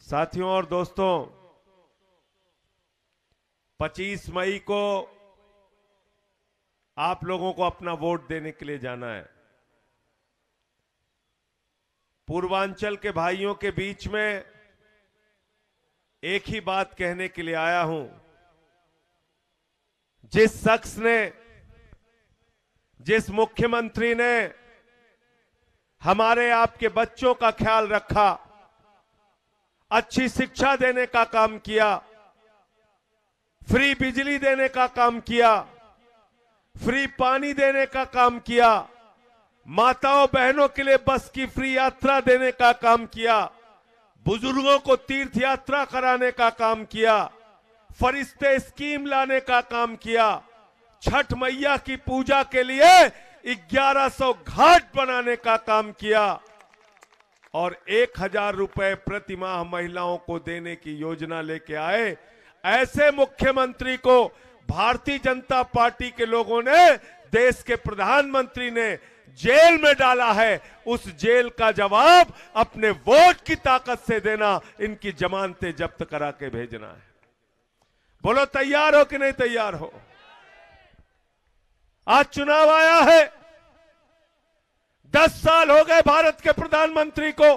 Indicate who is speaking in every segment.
Speaker 1: साथियों और दोस्तों, 25 मई को आप लोगों को अपना वोट देने के लिए जाना है। पूर्वांचल के भाइयों के बीच में एक ही बात कहने के लिए आया हूं। जिस शख्स ने, जिस मुख्यमंत्री ने हमारे आपके बच्चों का ख्याल रखा, अच्छी शिक्षा देने का काम किया, फ्री बिजली देने का काम किया, फ्री पानी देने का काम किया, माताओं बहनों के लिए बस की फ्री यात्रा देने का काम किया, बुजुर्गों को तीर्थ यात्रा कराने का काम किया, फरिश्ते स्कीम लाने का काम किया, छठ मैया की पूजा के लिए 1100 घाट बनाने का काम किया और 1000 रुपए प्रति माह महिलाओं को देने की योजना लेके आए। ऐसे मुख्यमंत्री को भारतीय जनता पार्टी के लोगों ने, देश के प्रधानमंत्री ने जेल में डाला है। उस जेल का जवाब अपने वोट की ताकत से देना, इनकी जमानतें जब्त करा के भेजना है। बोलो तैयार हो कि नहीं तैयार हो? आज चुनाव आया है। 10 साल हो गए भारत के प्रधानमंत्री को।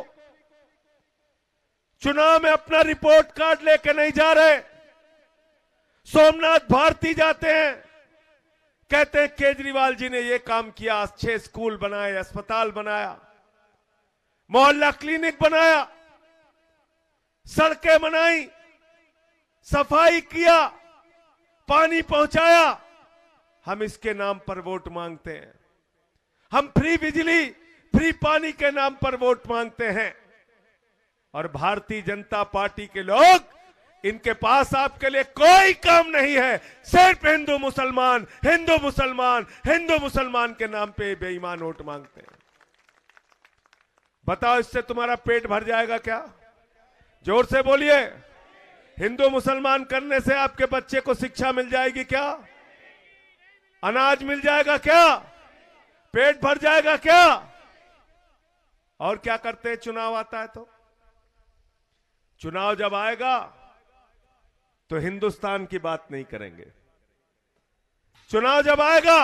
Speaker 1: चुनाव में अपना रिपोर्ट कार्ड लेके नहीं जा रहे। सोमनाथ भारती जाते हैं, कहते हैं केजरीवाल जी ने ये काम किया, 6 स्कूल बनाए, अस्पताल बनाया, मोहल्ला क्लिनिक बनाया, सड़कें बनाई, सफाई किया, पानी पहुंचाया। हम इसके नाम पर वोट मांगते हैं। हम फ्री बिजली, फ्री पानी के नाम पर वोट मांगते हैं। और भारतीय जनता पार्टी के लोग, इनके पास आपके लिए कोई काम नहीं है। सिर्फ हिंदू मुसलमान, हिंदू मुसलमान, हिंदू मुसलमान के नाम पे बेईमान वोट मांगते हैं। बताओ, इससे तुम्हारा पेट भर जाएगा क्या? जोर से बोलिए। हिंदू मुसलमान करने से आपके बच्चे को शिक्षा मिल जाएगी क्या? अनाज मिल जाएगा क्या? पेट भर जाएगा क्या? और क्या करते हैं? चुनाव आता है तो, चुनाव जब आएगा तो हिंदुस्तान की बात नहीं करेंगे। चुनाव जब आएगा,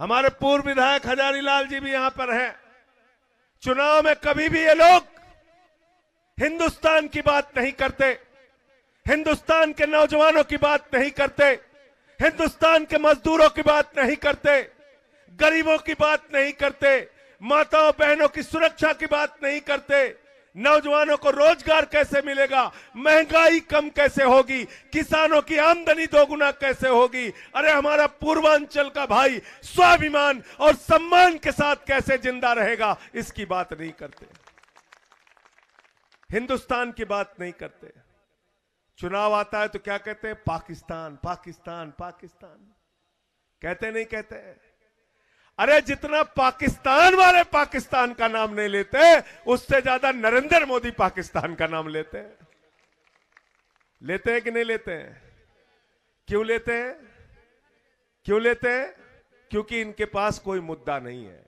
Speaker 1: हमारे पूर्व विधायक हजारीलाल जी भी यहां पर हैं। चुनाव में कभी भी ये लोग हिंदुस्तान की बात नहीं करते, हिंदुस्तान के नौजवानों की बात नहीं करते, हिंदुस्तान के मजदूरों की बात नहीं करते, गरीबों की बात नहीं करते, माताओं बहनों की सुरक्षा की बात नहीं करते, नौजवानों को रोजगार कैसे मिलेगा, महंगाई कम कैसे होगी, किसानों की आमदनी दोगुना कैसे होगी, अरे हमारा पूर्वांचल का भाई स्वाभिमान और सम्मान के साथ कैसे जिंदा रहेगा, इसकी बात नहीं करते, हिंदुस्तान की बात नहीं करते। चुनाव आता है तो क्या कहते हैं? पाकिस्तान, पाकिस्तान, पाकिस्तान। कहते नहीं कहते? अरे जितना पाकिस्तान वाले पाकिस्तान का नाम नहीं लेते, उससे ज्यादा नरेंद्र मोदी पाकिस्तान का नाम लेते हैं। लेते हैं कि नहीं लेते हैं? क्यों लेते हैं? क्यों लेते हैं? क्योंकि इनके पास कोई मुद्दा नहीं है।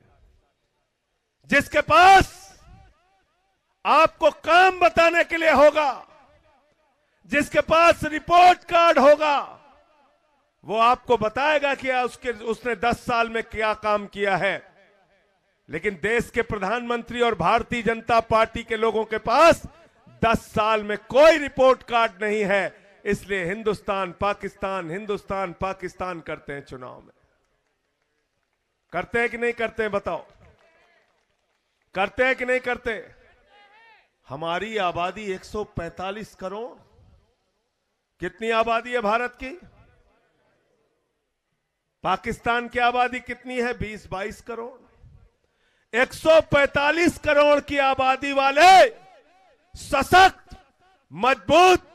Speaker 1: जिसके पास आपको काम बताने के लिए होगा, जिसके पास रिपोर्ट कार्ड होगा, वो आपको बताएगा कि उसने 10 साल में क्या काम किया है। लेकिन देश के प्रधानमंत्री और भारतीय जनता पार्टी के लोगों के पास 10 साल में कोई रिपोर्ट कार्ड नहीं है। इसलिए हिंदुस्तान पाकिस्तान, हिंदुस्तान पाकिस्तान करते हैं। चुनाव में करते हैं कि नहीं करते हैं? बताओ, करते हैं कि नहीं करते? हमारी आबादी 145 करोड़। कितनी आबादी है भारत की? पाकिस्तान की आबादी कितनी है? 20-22 करोड़। 145 करोड़ की आबादी वाले सशक्त, मजबूत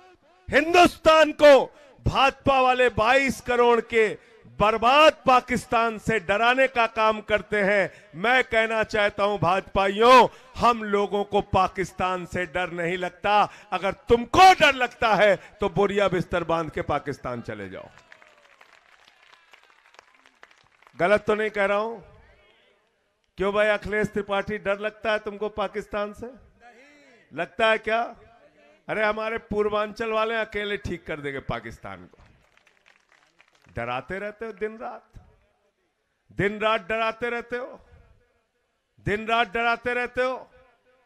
Speaker 1: हिंदुस्तान को भाजपा वाले 22 करोड़ के बर्बाद पाकिस्तान से डराने का काम करते हैं। मैं कहना चाहता हूं भाजपाइयों, हम लोगों को पाकिस्तान से डर नहीं लगता। अगर तुमको डर लगता है तो बोरिया बिस्तर बांध के पाकिस्तान चले जाओ। गलत तो नहीं कह रहा हूं? क्यों भाई अखिलेश त्रिपाठी, डर लगता है तुमको पाकिस्तान से? लगता है क्या? अरे हमारे पूर्वांचल वाले अकेले ठीक कर देंगे पाकिस्तान को। डराते रहते हो दिन रात डराते रहते हो, दिन रात डराते रहते हो।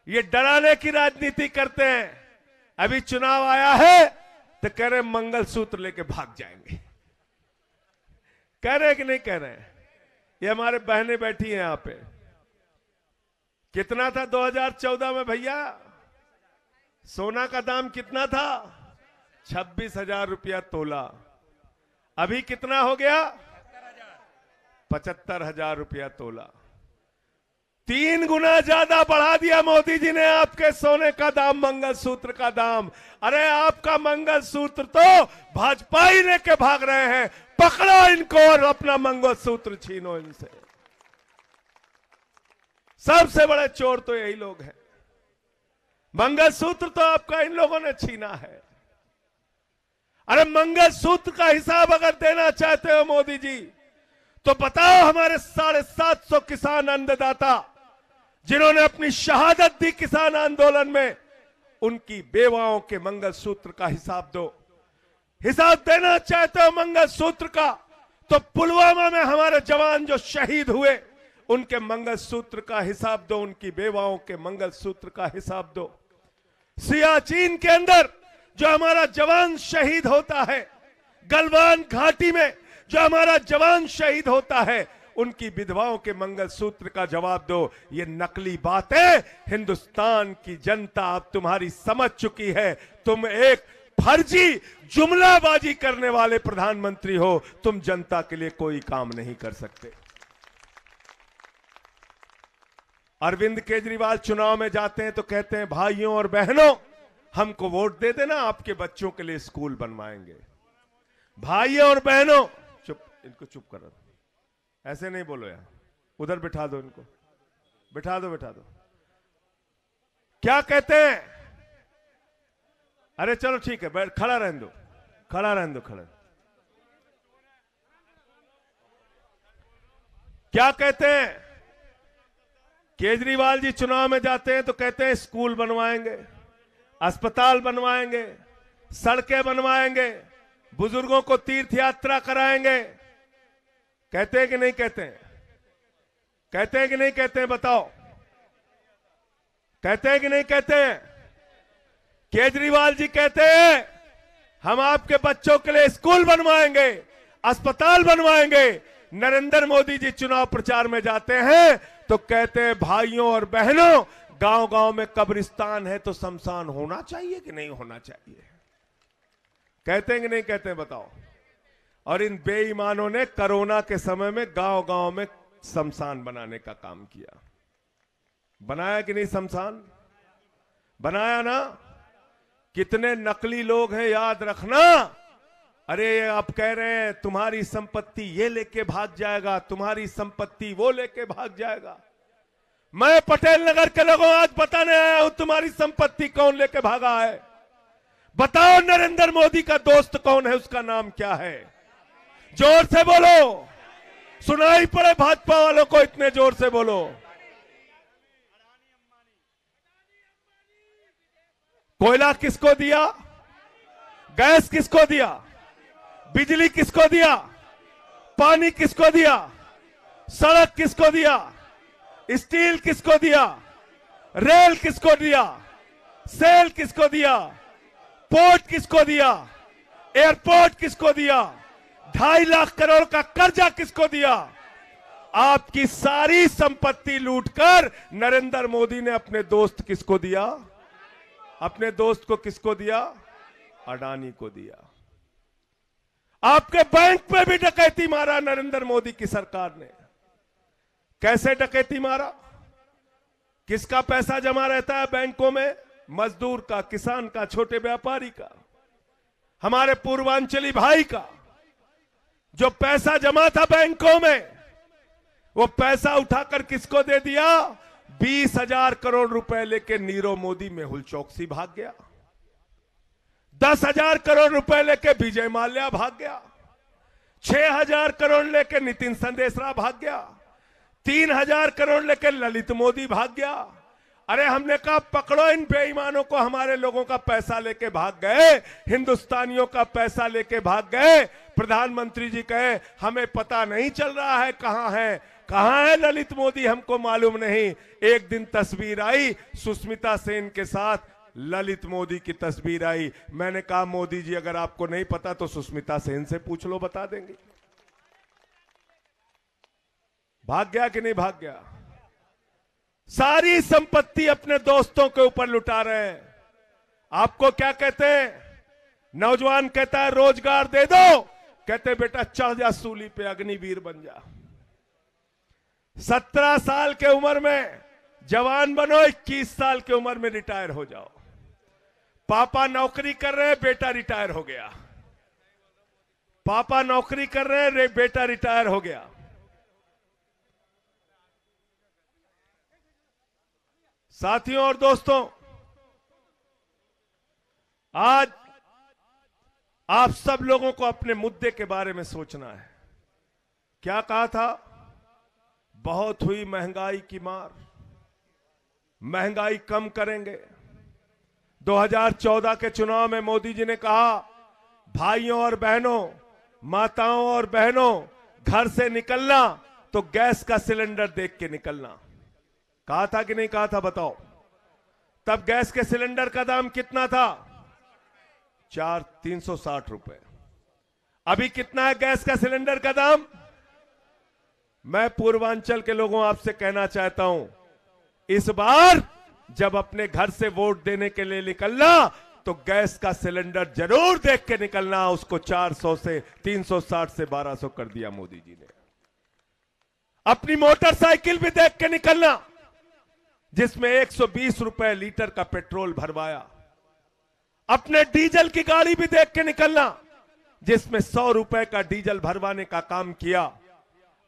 Speaker 1: ये डराने की राजनीति करते हैं। अभी चुनाव आया है तो कह रहे मंगलसूत्र लेके भाग जाएंगे। कह रहे कि नहीं कह रहे? ये हमारे बहनें बैठी हैं यहां पे। कितना था 2014 में भैया? सोना का दाम कितना था? 26,000 रुपया तोला। अभी कितना हो गया? 75,000 रुपया तोला। 3 गुना ज्यादा बढ़ा दिया मोदी जी ने आपके सोने का दाम, मंगलसूत्र का दाम। अरे आपका मंगलसूत्र तो भाजपा ही लेके भाग रहे हैं। पकड़ो इनको और अपना मंगलसूत्र छीनो इनसे। सबसे बड़े चोर तो यही लोग हैं। मंगलसूत्र तो आपका इन लोगों ने छीना है। अरे मंगलसूत्र का हिसाब अगर देना चाहते हो मोदी जी, तो बताओ हमारे 750 किसान अन्नदाता जिन्होंने अपनी शहादत दी किसान आंदोलन में, उनकी बेवाओं के मंगलसूत्र का हिसाब दो। हिसाब देना चाहते हो मंगलसूत्र का, तो पुलवामा में हमारे जवान जो शहीद हुए उनके मंगलसूत्र का हिसाब दो, उनकी बेवाओं के मंगलसूत्र का हिसाब दो। सियाचिन के अंदर जो हमारा जवान शहीद होता है, गलवान घाटी में जो हमारा जवान शहीद होता है, उनकी विधवाओं के मंगलसूत्र का जवाब दो। ये नकली बातें हिंदुस्तान की जनता अब तुम्हारी समझ चुकी है। तुम एक फर्जी जुमलाबाजी करने वाले प्रधानमंत्री हो। तुम जनता के लिए कोई काम नहीं कर सकते। अरविंद केजरीवाल चुनाव में जाते हैं तो कहते हैं भाइयों और बहनों हमको वोट दे देना, आपके बच्चों के लिए स्कूल बनवाएंगे। भाइयों और बहनों, चुप, इनको चुप करो, ऐसे नहीं बोलो यार। उधर बिठा दो इनको, बिठा दो। क्या कहते हैं? अरे चलो ठीक है, खड़ा रहने दो। क्या कहते हैं? केजरीवाल जी चुनाव में जाते हैं तो कहते हैं स्कूल बनवाएंगे, अस्पताल बनवाएंगे, सड़कें बनवाएंगे, बुजुर्गों को तीर्थ यात्रा कराएंगे। कहते हैं कि नहीं कहते हैं? कहते हैं कि नहीं कहते हैं? बताओ, कहते हैं कि नहीं कहते हैं? केजरीवाल जी कहते हैं हम आपके बच्चों के लिए स्कूल बनवाएंगे, अस्पताल बनवाएंगे। नरेंद्र मोदी जी चुनाव प्रचार में जाते हैं तो कहते हैं भाइयों और बहनों, गांव-गांव में कब्रिस्तान है तो शमशान होना चाहिए कि नहीं होना चाहिए? कहते हैं कि नहीं कहते हैं? बताओ। और इन बेईमानों ने कोरोना के समय में गांव-गांव में शमशान बनाने का काम किया। बनाया कि नहीं शमशान? बनाया ना? कितने नकली लोग हैं याद रखना। अरे आप कह रहे हैं तुम्हारी संपत्ति ये लेके भाग जाएगा, तुम्हारी संपत्ति वो लेके भाग जाएगा। मैं पटेल नगर के लोगों आज बताने आया हूं तुम्हारी संपत्ति कौन लेके भागा है। बताओ नरेंद्र मोदी का दोस्त कौन है, उसका नाम क्या है? जोर से बोलो, सुनाई पड़े भाजपा वालों को, इतने जोर से बोलो। कोयला किसको दिया? गैस किसको दिया? बिजली किसको दिया? पानी किसको दिया? सड़क किसको दिया? स्टील किसको दिया? रेल किसको दिया? सेल किसको दिया? पोर्ट किसको दिया? एयरपोर्ट किसको दिया? 2.5 लाख करोड़ का कर्जा किसको दिया? आपकी सारी संपत्ति लूटकर नरेंद्र मोदी ने अपने दोस्त किसको दिया? अपने दोस्त को किसको दिया? अडानी को दिया। आपके बैंक पे भी डकैती मारा नरेंद्र मोदी की सरकार ने। कैसे डकैती मारा? किसका पैसा जमा रहता है बैंकों में? मजदूर का, किसान का, छोटे व्यापारी का, हमारे पूर्वांचली भाई का। जो पैसा जमा था बैंकों में, वो पैसा उठाकर किसको दे दिया? 20,000 करोड़ रुपए लेके नीरव मोदी मेहुल चौकसी भाग गया। 10,000 करोड़ रुपए लेके विजय माल्या भाग गया। 6,000 करोड़ लेके नितिन संदेशरा भाग गया। 3,000 करोड़ लेके ललित मोदी भाग गया। अरे हमने कहा पकड़ो इन बेईमानों को, हमारे लोगों का पैसा लेके भाग गए, हिंदुस्तानियों का पैसा लेके भाग गए। प्रधानमंत्री जी कहे हमें पता नहीं चल रहा है कहां है ललित मोदी, हमको मालूम नहीं। एक दिन तस्वीर आई सुष्मिता सेन के साथ, ललित मोदी की तस्वीर आई। मैंने कहा मोदी जी अगर आपको नहीं पता तो सुष्मिता सेन से पूछ लो, बता देंगे। भाग गया कि नहीं भाग गया? सारी संपत्ति अपने दोस्तों के ऊपर लुटा रहे हैं। आपको क्या कहते हैं? नौजवान कहता है रोजगार दे दो, कहते बेटा चढ़ जा सूली पे, अग्निवीर बन जा। 17 साल के उम्र में जवान बनो, 21 साल की उम्र में रिटायर हो जाओ। पापा नौकरी कर रहे हैं, बेटा रिटायर हो गया। पापा नौकरी कर रहे हैं, बेटा रिटायर हो गया। साथियों और दोस्तों, आज आप सब लोगों को अपने मुद्दे के बारे में सोचना है। क्या कहा था? बहुत हुई महंगाई की मार, महंगाई कम करेंगे। 2014 के चुनाव में मोदी जी ने कहा भाइयों और बहनों, माताओं और बहनों, घर से निकलना तो गैस का सिलेंडर देख के निकलना। कहा था कि नहीं कहा था बताओ? तब गैस के सिलेंडर का दाम कितना था? 360 रुपए। अभी कितना है गैस का सिलेंडर का दाम? मैं पूर्वांचल के लोगों आपसे कहना चाहता हूं, इस बार जब अपने घर से वोट देने के लिए निकलना तो गैस का सिलेंडर जरूर देख के निकलना। उसको 400 से 360 से 1200 कर दिया मोदी जी ने। अपनी मोटरसाइकिल भी देख के निकलना, जिसमें 120 रुपए लीटर का पेट्रोल भरवाया। अपने डीजल की गाड़ी भी देख के निकलना, जिसमें 100 रुपए का डीजल भरवाने का काम किया।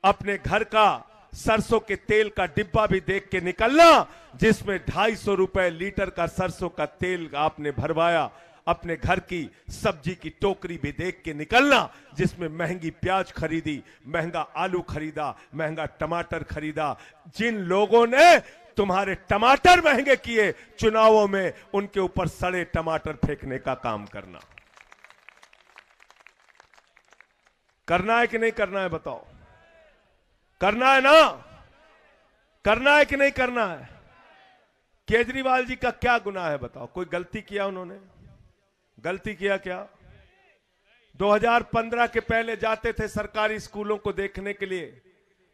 Speaker 1: अपने घर का सरसों के तेल का डिब्बा भी देख के निकलना, जिसमें 250 रुपए लीटर का सरसों का तेल आपने भरवाया। अपने घर की सब्जी की टोकरी भी देख के निकलना, जिसमें महंगी प्याज खरीदी, महंगा आलू खरीदा, महंगा टमाटर खरीदा। जिन लोगों ने तुम्हारे टमाटर महंगे किए चुनावों में, उनके ऊपर सड़े टमाटर फेंकने का काम करना। करना है कि नहीं करना है बताओ? करना है ना? करना है कि नहीं करना है? केजरीवाल जी का क्या गुनाह है बताओ? कोई गलती किया उन्होंने? गलती किया क्या? 2015 के पहले जाते थे सरकारी स्कूलों को देखने के लिए,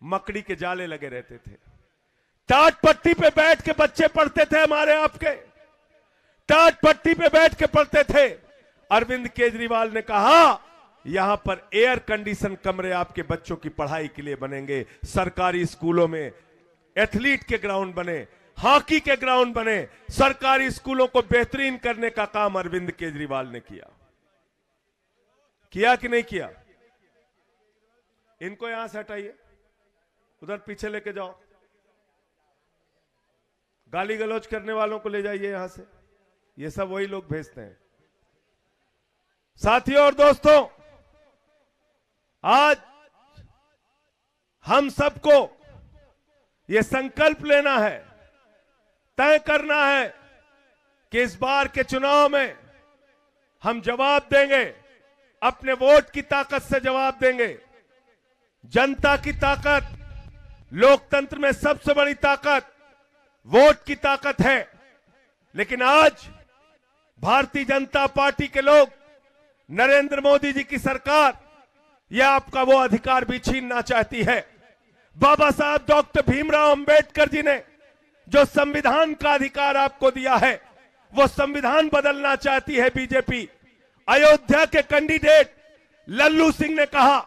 Speaker 1: मकड़ी के जाले लगे रहते थे। टाट पट्टी पे बैठ के बच्चे पढ़ते थे, हमारे आपके टाट पट्टी पे बैठ के पढ़ते थे। अरविंद केजरीवाल ने कहा यहां पर एयर कंडीशन कमरे आपके बच्चों की पढ़ाई के लिए बनेंगे। सरकारी स्कूलों में एथलीट के ग्राउंड बने, हॉकी के ग्राउंड बने। सरकारी स्कूलों को बेहतरीन करने का काम अरविंद केजरीवाल ने किया। किया कि नहीं किया? इनको यहां से हटाइए, उधर पीछे लेके जाओ। गाली गलौज करने वालों को ले जाइए यहां से, ये सब वही लोग भेजते हैं। साथियों और दोस्तों, आज हम सबको ये संकल्प लेना है, तय करना है कि इस बार के चुनाव में हम जवाब देंगे, अपने वोट की ताकत से जवाब देंगे। जनता की ताकत, लोकतंत्र में सबसे बड़ी ताकत वोट की ताकत है। लेकिन आज भारतीय जनता पार्टी के लोग, नरेंद्र मोदी जी की सरकार, यह आपका वो अधिकार भी छीनना चाहती है। बाबा साहब डॉक्टर भीमराव अंबेडकर जी ने जो संविधान का अधिकार आपको दिया है, वो संविधान बदलना चाहती है बीजेपी। अयोध्या के कैंडिडेट लल्लू सिंह ने कहा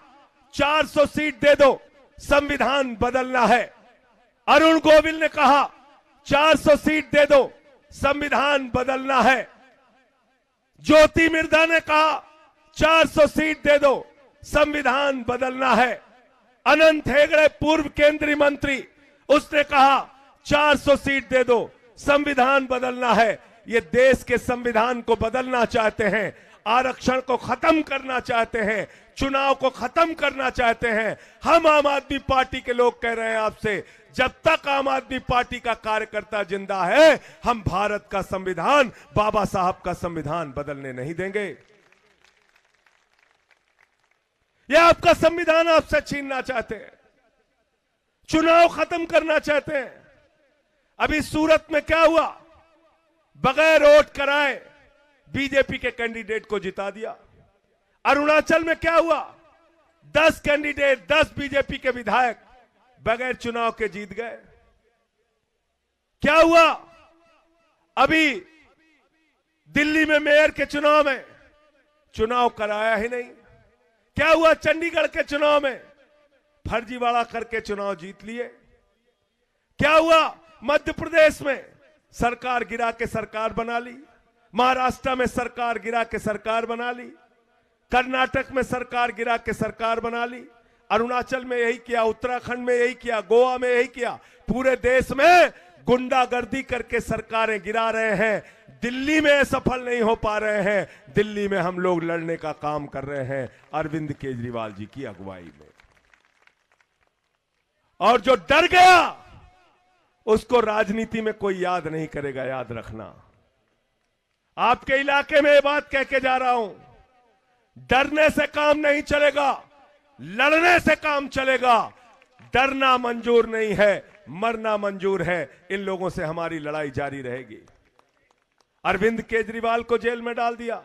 Speaker 1: 400 सीट दे दो, संविधान बदलना है। अरुण गोविल ने कहा 400 सीट दे दो, संविधान बदलना है। ज्योति मिर्धा ने कहा 400 सीट दे दो, संविधान बदलना है। अनंत हेगड़े पूर्व केंद्रीय मंत्री, उसने कहा 400 सीट दे दो, संविधान बदलना है। ये देश के संविधान को बदलना चाहते हैं, आरक्षण को खत्म करना चाहते हैं, चुनाव को खत्म करना चाहते हैं। हम आम आदमी पार्टी के लोग कह रहे हैं आपसे, जब तक आम आदमी पार्टी का कार्यकर्ता जिंदा है, हम भारत का संविधान, बाबा साहब का संविधान बदलने नहीं देंगे। यह आपका संविधान आपसे छीनना चाहते हैं, चुनाव खत्म करना चाहते हैं। अभी सूरत में क्या हुआ? बगैर वोट कराए बीजेपी के कैंडिडेट को जिता दिया। अरुणाचल में क्या हुआ? 10 कैंडिडेट, 10 बीजेपी के विधायक बगैर चुनाव के जीत गए। क्या हुआ? अभी दिल्ली में मेयर के चुनाव में चुनाव कराया ही नहीं। क्या हुआ? चंडीगढ़ के चुनाव में फर्जीवाड़ा करके चुनाव जीत लिए। क्या हुआ? मध्य प्रदेश में सरकार गिरा के सरकार बना ली, महाराष्ट्र में सरकार गिरा के सरकार बना ली, कर्नाटक में सरकार गिरा के सरकार बना ली, अरुणाचल में यही किया, उत्तराखंड में यही किया, गोवा में यही किया। पूरे देश में गुंडागर्दी करके सरकारें गिरा रहे हैं। दिल्ली में सफल नहीं हो पा रहे हैं। दिल्ली में हम लोग लड़ने का काम कर रहे हैं अरविंद केजरीवाल जी की अगुवाई में। और जो डर गया उसको राजनीति में कोई याद नहीं करेगा, याद रखना। आपके इलाके में ये बात कह के जा रहा हूं, डरने से काम नहीं चलेगा, लड़ने से काम चलेगा। डरना मंजूर नहीं है, मरना मंजूर है। इन लोगों से हमारी लड़ाई जारी रहेगी। अरविंद केजरीवाल को जेल में डाल दिया,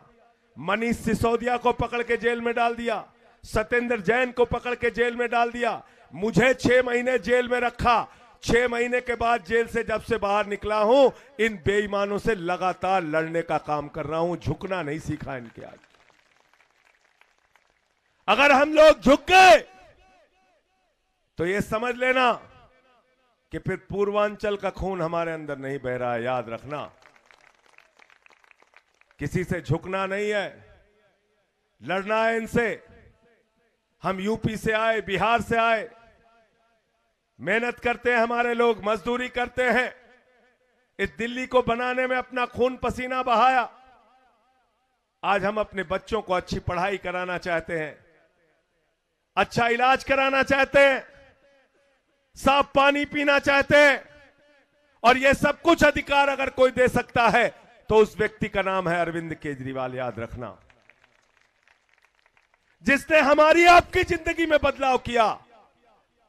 Speaker 1: मनीष सिसोदिया को पकड़ के जेल में डाल दिया, सत्येंद्र जैन को पकड़ के जेल में डाल दिया, मुझे 6 महीने जेल में रखा। 6 महीने के बाद जेल से जब से बाहर निकला हूं, इन बेईमानों से लगातार लड़ने का काम कर रहा हूं। झुकना नहीं सीखा इनके आगे। अगर हम लोग झुक गए तो ये समझ लेना कि फिर पूर्वांचल का खून हमारे अंदर नहीं बह रहा है। याद रखना, किसी से झुकना नहीं है, लड़ना है इनसे। हम यूपी से आए, बिहार से आए, मेहनत करते हैं, हमारे लोग मजदूरी करते हैं। इस दिल्ली को बनाने में अपना खून पसीना बहाया। आज हम अपने बच्चों को अच्छी पढ़ाई कराना चाहते हैं, अच्छा इलाज कराना चाहते हैं, साफ पानी पीना चाहते हैं। और यह सब कुछ अधिकार अगर कोई दे सकता है तो उस व्यक्ति का नाम है अरविंद केजरीवाल। याद रखना, जिसने हमारी आपकी जिंदगी में बदलाव किया।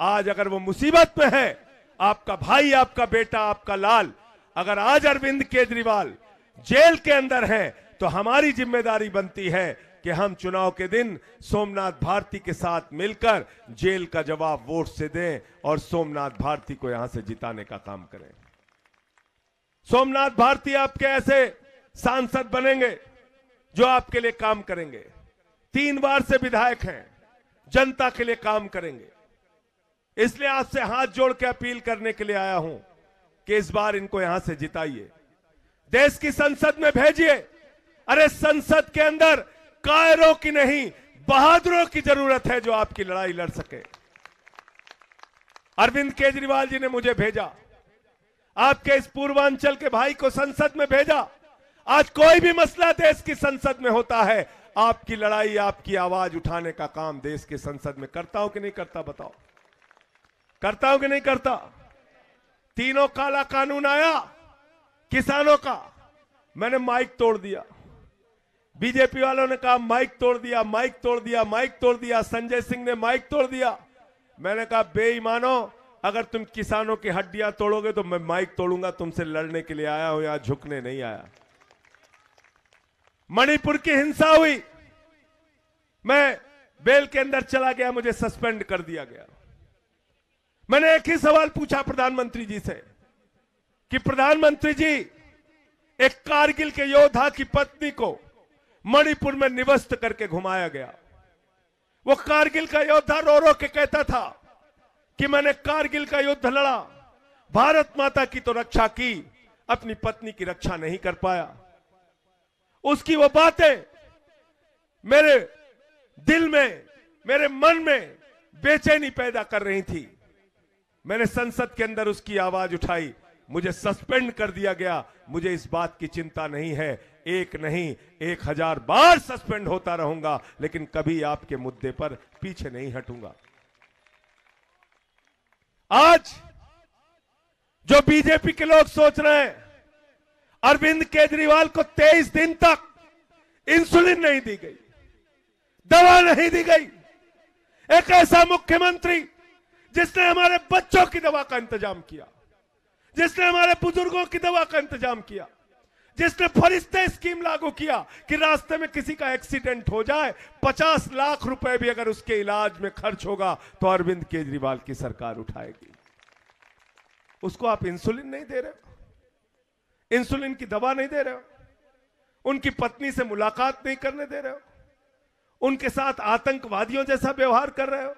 Speaker 1: आज अगर वो मुसीबत में है, आपका भाई, आपका बेटा, आपका लाल, अगर आज अरविंद केजरीवाल जेल के अंदर है तो हमारी जिम्मेदारी बनती है कि हम चुनाव के दिन सोमनाथ भारती के साथ मिलकर जेल का जवाब वोट से दें और सोमनाथ भारती को यहां से जिताने का काम करें। सोमनाथ भारती आपके ऐसे सांसद बनेंगे जो आपके लिए काम करेंगे। 3 बार से विधायक हैं, जनता के लिए काम करेंगे। इसलिए आपसे हाथ जोड़ के अपील करने के लिए आया हूं कि इस बार इनको यहां से जिताइए, देश की संसद में भेजिए। अरे संसद के अंदर कायरों की नहीं, बहादुरों की जरूरत है जो आपकी लड़ाई लड़ सके। अरविंद केजरीवाल जी ने मुझे भेजा, आपके इस पूर्वांचल के भाई को संसद में भेजा। आज कोई भी मसला देश की संसद में होता है, आपकी लड़ाई, आपकी आवाज उठाने का काम देश के संसद में करता हूं कि नहीं करता? बताओ, करता हूं कि नहीं करता? तीनों काला कानून आया किसानों का, मैंने माइक तोड़ दिया। बीजेपी वालों ने कहा माइक तोड़ दिया, माइक तोड़ दिया, माइक तोड़ दिया। संजय सिंह ने माइक तोड़ दिया। मैंने कहा बेईमानो, अगर तुम किसानों की हड्डियां तोड़ोगे तो मैं माइक तोड़ूंगा। तुमसे लड़ने के लिए आया हूं, यहां झुकने नहीं आया। मणिपुर की हिंसा हुई, मैं बेल के अंदर चला गया, मुझे सस्पेंड कर दिया गया। मैंने एक ही सवाल पूछा प्रधानमंत्री जी से कि प्रधानमंत्री जी, एक कारगिल के योद्धा की पत्नी को मणिपुर में निवस्त करके घुमाया गया। वो कारगिल का योद्धा रो रो के कहता था कि मैंने कारगिल का युद्ध लड़ा, भारत माता की तो रक्षा की, अपनी पत्नी की रक्षा नहीं कर पाया। उसकी वो बातें मेरे दिल में, मेरे मन में बेचैनी पैदा कर रही थी। मैंने संसद के अंदर उसकी आवाज उठाई, मुझे सस्पेंड कर दिया गया। मुझे इस बात की चिंता नहीं है, एक नहीं 1000 बार सस्पेंड होता रहूंगा, लेकिन कभी आपके मुद्दे पर पीछे नहीं हटूंगा। आज जो बीजेपी के लोग सोच रहे हैं अरविंद केजरीवाल को 23 दिन तक इंसुलिन नहीं दी गई, दवा नहीं दी गई। एक ऐसा मुख्यमंत्री जिसने हमारे बच्चों की दवा का इंतजाम किया, जिसने हमारे बुजुर्गों की दवा का इंतजाम किया, जिसने फरिश्ते स्कीम लागू किया कि रास्ते में किसी का एक्सीडेंट हो जाए 50 लाख रुपए भी अगर उसके इलाज में खर्च होगा तो अरविंद केजरीवाल की सरकार उठाएगी। उसको आप इंसुलिन नहीं दे रहे हो, इंसुलिन की दवा नहीं दे रहे हो, उनकी पत्नी से मुलाकात नहीं करने दे रहे हो, उनके साथ आतंकवादियों जैसा व्यवहार कर रहे हो।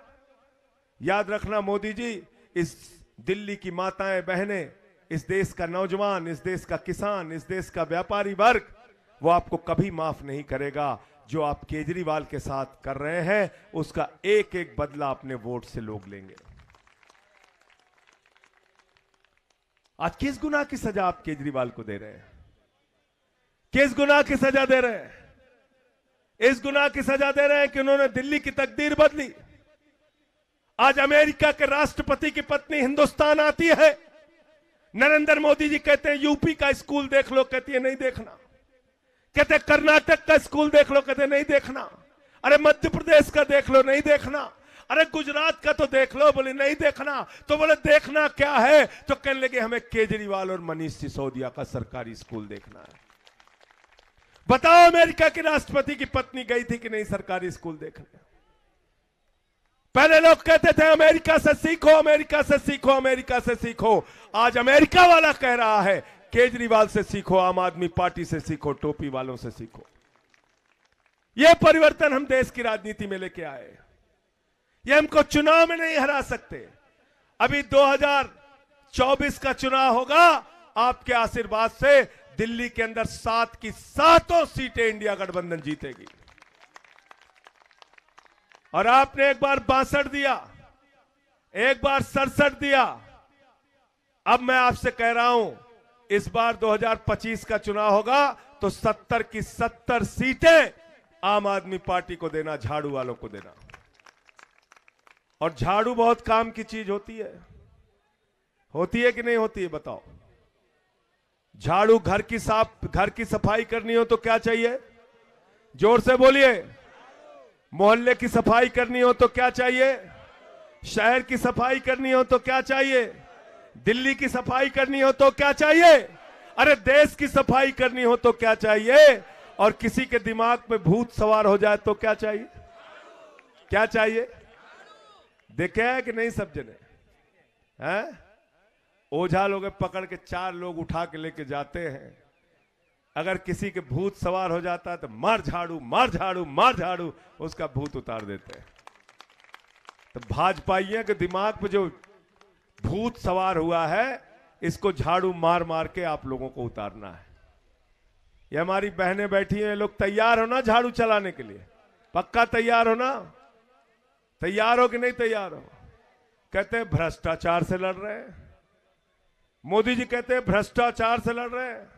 Speaker 1: याद रखना मोदी जी, इस दिल्ली की माताएं बहनें, इस देश का नौजवान, इस देश का किसान, इस देश का व्यापारी वर्ग, वो आपको कभी माफ नहीं करेगा। जो आप केजरीवाल के साथ कर रहे हैं उसका एक एक बदला अपने वोट से लोग लेंगे। आज किस गुनाह की सजा आप केजरीवाल को दे रहे हैं? किस गुनाह की सजा दे रहे हैं? इस गुनाह की सजा दे रहे हैं कि उन्होंने दिल्ली की तकदीर बदली। आज अमेरिका के राष्ट्रपति की पत्नी हिंदुस्तान आती है, नरेंद्र मोदी जी कहते हैं यूपी का स्कूल देख लो, कहती है नहीं देखना। कहते हैं कर्नाटक का स्कूल देख लो, कहते हैं नहीं देखना। अरे मध्य प्रदेश का देख लो, नहीं देखना। अरे गुजरात का तो देख लो, बोले नहीं देखना। तो बोले देखना क्या है? तो कहने लगे हमें केजरीवाल और मनीष सिसोदिया का सरकारी स्कूल देखना है। बताओ अमेरिका के राष्ट्रपति की पत्नी गई थी कि नहीं सरकारी स्कूल देखने? पहले लोग कहते थे अमेरिका से सीखो, अमेरिका से सीखो, अमेरिका से सीखो। आज अमेरिका वाला कह रहा है केजरीवाल से सीखो, आम आदमी पार्टी से सीखो, टोपी वालों से सीखो। यह परिवर्तन हम देश की राजनीति में लेके आए। ये हमको चुनाव में नहीं हरा सकते। अभी 2024 का चुनाव होगा, आपके आशीर्वाद से दिल्ली के अंदर 7 की 7 सीटें इंडिया गठबंधन जीतेगी। और आपने एक बार 62 दिया, एक बार 67 दिया। अब मैं आपसे कह रहा हूं इस बार 2025 का चुनाव होगा तो 70 की 70 सीटें आम आदमी पार्टी को देना, झाड़ू वालों को देना। और झाड़ू बहुत काम की चीज होती है कि नहीं होती है? बताओ। झाड़ू घर की सफाई करनी हो तो क्या चाहिए? जोर से बोलिए। मोहल्ले की सफाई करनी हो तो क्या चाहिए? शहर की सफाई करनी हो तो क्या चाहिए? दिल्ली की सफाई करनी हो तो क्या चाहिए? अरे देश की सफाई करनी हो तो क्या चाहिए? और किसी के दिमाग में भूत सवार हो जाए तो क्या चाहिए? क्या चाहिए? देखे है कि नहीं सब जने? हैं? ओझा लोग पकड़ के 4 लोग उठा के लेके जाते हैं। अगर किसी के भूत सवार हो जाता है तो मार झाड़ू, मार झाड़ू, मार झाड़ू, उसका भूत उतार देते हैं। तो भाजपाइयों के दिमाग पे जो भूत सवार हुआ है, इसको झाड़ू मार मार के आप लोगों को उतारना है। ये हमारी बहनें बैठी हैं, लोग तैयार हो ना झाड़ू चलाने के लिए? पक्का तैयार हो ना? तैयार हो कि नहीं तैयार हो? कहते हैं भ्रष्टाचार से लड़ रहे हैं। मोदी जी कहते हैं भ्रष्टाचार से लड़ रहे हैं।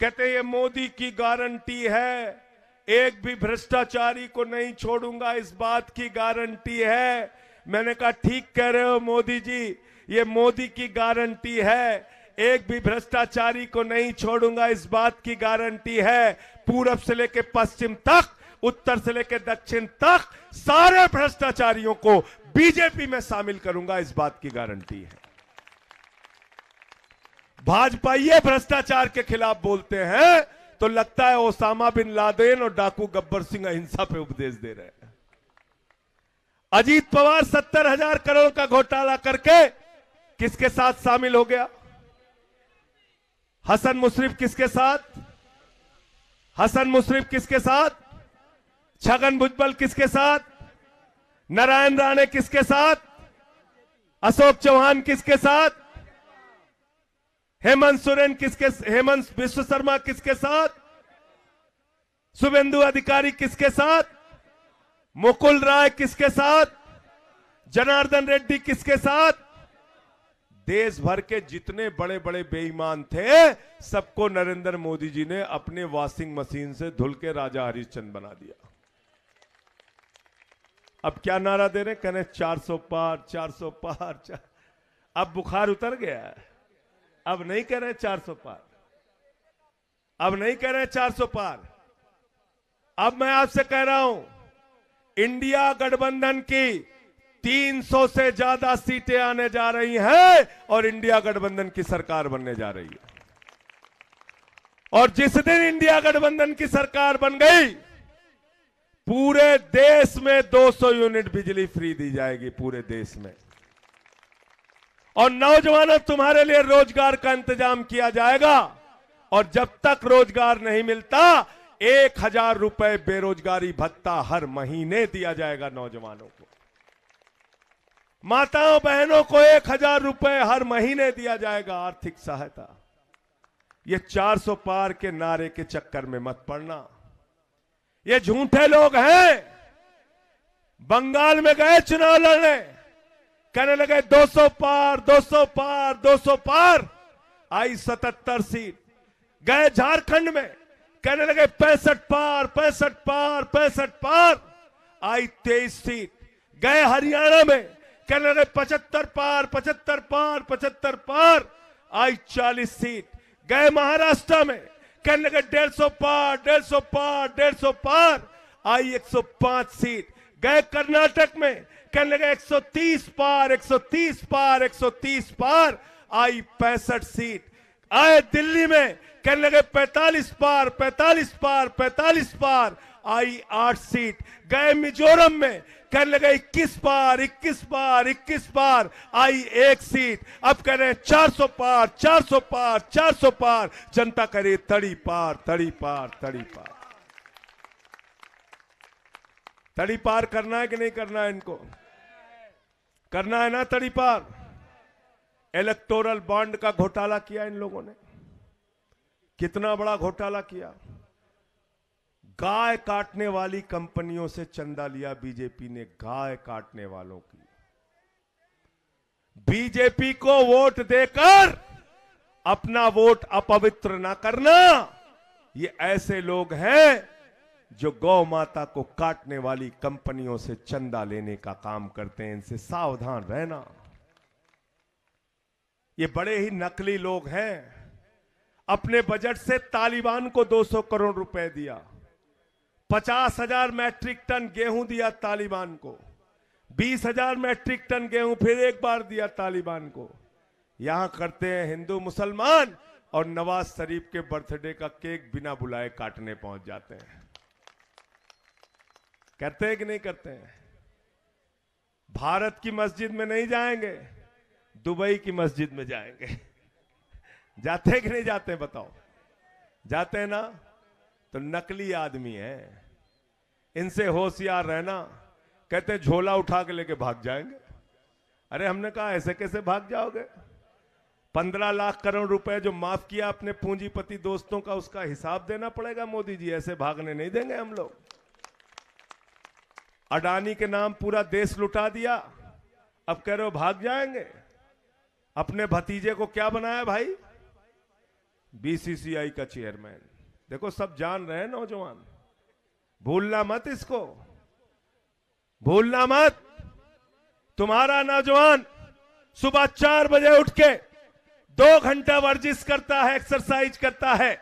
Speaker 1: कहते हैं ये मोदी की गारंटी है, एक भी भ्रष्टाचारी को नहीं छोड़ूंगा, इस बात की गारंटी है। मैंने कहा ठीक कह रहे हो मोदी जी, ये मोदी की गारंटी है, एक भी भ्रष्टाचारी को नहीं छोड़ूंगा, इस बात की गारंटी है। पूरब से लेके पश्चिम तक, उत्तर से लेके दक्षिण तक सारे भ्रष्टाचारियों को बीजेपी में शामिल करूंगा, इस बात की गारंटी है। भाजपा ये भ्रष्टाचार के खिलाफ बोलते हैं तो लगता है ओसामा बिन लादेन और डाकू गब्बर सिंह अहिंसा पे उपदेश दे रहे हैं। अजीत पवार 70,000 करोड़ का घोटाला करके किसके साथ शामिल हो गया? हसन मुशर्रफ किसके साथ? हसन मुशर्रफ किसके साथ? छगन भुजबल किसके साथ? नारायण राणे किसके साथ? अशोक चौहान किसके साथ? हेमंत सोरेन हेमंत विश्व शर्मा किसके साथ? शुभेंदु अधिकारी किसके साथ? मुकुल राय किसके साथ? जनार्दन रेड्डी किसके साथ? देश भर के जितने बड़े बड़े बेईमान थे सबको नरेंद्र मोदी जी ने अपने वॉशिंग मशीन से धुल के राजा हरिश्चंद्र बना दिया। अब क्या नारा दे रहे? कहने 400 पार, 400 पार। अब बुखार उतर गया है। अब नहीं कह रहे 400 पार, अब नहीं कह रहे 400 पार। अब मैं आपसे कह रहा हूं, इंडिया गठबंधन की 300 से ज्यादा सीटें आने जा रही हैं और इंडिया गठबंधन की सरकार बनने जा रही है। और जिस दिन इंडिया गठबंधन की सरकार बन गई, पूरे देश में 200 यूनिट बिजली फ्री दी जाएगी, पूरे देश में। और नौजवानों, तुम्हारे लिए रोजगार का इंतजाम किया जाएगा। और जब तक रोजगार नहीं मिलता, 1000 रुपए बेरोजगारी भत्ता हर महीने दिया जाएगा नौजवानों को। माताओं बहनों को 1000 रुपए हर महीने दिया जाएगा आर्थिक सहायता। ये 400 पार के नारे के चक्कर में मत पड़ना। ये झूठे लोग हैं। बंगाल में गए चुनाव लड़ने, कहने लगे 200 पार, 200 पार, 200 पार, आई 77 सीट। गए झारखंड में, कहने लगे 65 पार, 65 पार, 65 पार, आई 23 सीट। गए हरियाणा में, कहने लगे 75 पार, 75 पार, 75 पार, आई 40 सीट। गए महाराष्ट्र में, कहने लगे 150 पार, 150 पार, 150 पार, आई 105 सीट। गए कर्नाटक में, कहने लगे 130 पार, 130 पार, 130 पार, आई 65 सीट। आए दिल्ली में, कहने लगे 45 पार, 45 पार, 45 पार, आई 8 सीट। गए मिजोरम में, कहने लगे 21 पार, 21 पार, 21 पार, आई 1 सीट। अब कह रहे हैं 400 पार, 400 पार, 400 पार। जनता करे तड़ी पार, तड़ी पार, तड़ी पार। तड़ी पार करना है कि नहीं करना है? इनको करना है ना तड़ी पार। इलेक्टोरल बॉन्ड का घोटाला किया इन लोगों ने। कितना बड़ा घोटाला किया। गाय काटने वाली कंपनियों से चंदा लिया बीजेपी ने, गाय काटने वालों की। बीजेपी को वोट देकर अपना वोट अपवित्र ना करना। ये ऐसे लोग हैं जो गौ माता को काटने वाली कंपनियों से चंदा लेने का काम करते हैं। इनसे सावधान रहना। ये बड़े ही नकली लोग हैं। अपने बजट से तालिबान को 200 करोड़ रुपए दिया, 50,000 मैट्रिक टन गेहूं दिया तालिबान को, 20,000 मैट्रिक टन गेहूं फिर एक बार दिया तालिबान को। यहां करते हैं हिंदू मुसलमान, और नवाज शरीफ के बर्थडे का केक बिना बुलाए काटने पहुंच जाते हैं। करते हैं कि नहीं करते हैं? भारत की मस्जिद में नहीं जाएंगे, दुबई की मस्जिद में जाएंगे। जाते हैं कि नहीं जाते हैं? बताओ। जाते हैं ना? तो नकली आदमी है। इनसे होशियार रहना। कहते हैं झोला उठा के लेके भाग जाएंगे। अरे हमने कहा ऐसे कैसे भाग जाओगे? 15 लाख करोड़ रुपए जो माफ किया अपने पूंजीपति दोस्तों का, उसका हिसाब देना पड़ेगा मोदी जी। ऐसे भागने नहीं देंगे हम लोग। अडानी के नाम पूरा देश लुटा दिया, अब कह रहे हो भाग जाएंगे। अपने भतीजे को क्या बनाया भाई? बीसीसीआई का चेयरमैन। देखो सब जान रहे हैं नौजवान, भूलना मत इसको, भूलना मत। तुम्हारा नौजवान सुबह 4 बजे उठ के 2 घंटा वर्जिश करता है, एक्सरसाइज करता है,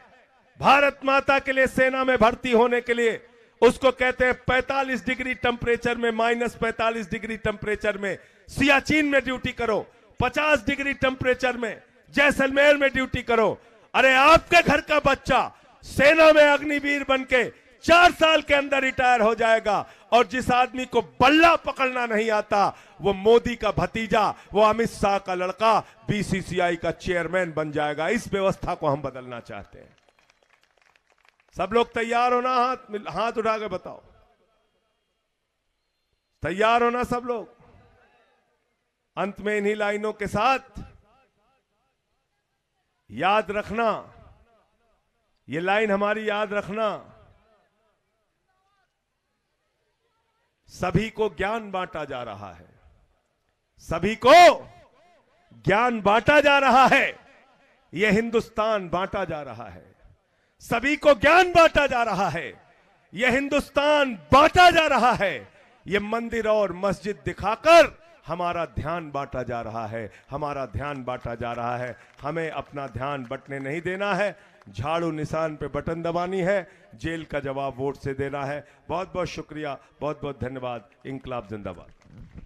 Speaker 1: भारत माता के लिए सेना में भर्ती होने के लिए। उसको कहते हैं 45 डिग्री टेम्परेचर में, -45 डिग्री टेम्परेचर में सियाचिन में ड्यूटी करो, 50 डिग्री टेम्परेचर में जैसलमेर में ड्यूटी करो। अरे आपके घर का बच्चा सेना में अग्निवीर बनके 4 साल के अंदर रिटायर हो जाएगा। और जिस आदमी को बल्ला पकड़ना नहीं आता, वो मोदी का भतीजा, वो अमित शाह का लड़का बीसीसीआई का चेयरमैन बन जाएगा। इस व्यवस्था को हम बदलना चाहते हैं। सब लोग तैयार हो ना? हाथ उठा के बताओ, तैयार हो ना सब लोग? अंत में इन्हीं लाइनों के साथ याद रखना, ये लाइन हमारी याद रखना। सभी को ज्ञान बांटा जा रहा है, सभी को ज्ञान बांटा जा रहा है। यह हिंदुस्तान बांटा जा रहा है, सभी को ज्ञान बांटा जा रहा है। यह हिंदुस्तान बांटा जा रहा है। यह मंदिर और मस्जिद दिखाकर हमारा ध्यान बांटा जा रहा है, हमारा ध्यान बांटा जा रहा है। हमें अपना ध्यान बंटने नहीं देना है। झाड़ू निशान पे बटन दबानी है, जेल का जवाब वोट से देना है। बहुत बहुत शुक्रिया, बहुत बहुत धन्यवाद। इंकलाब जिंदाबाद।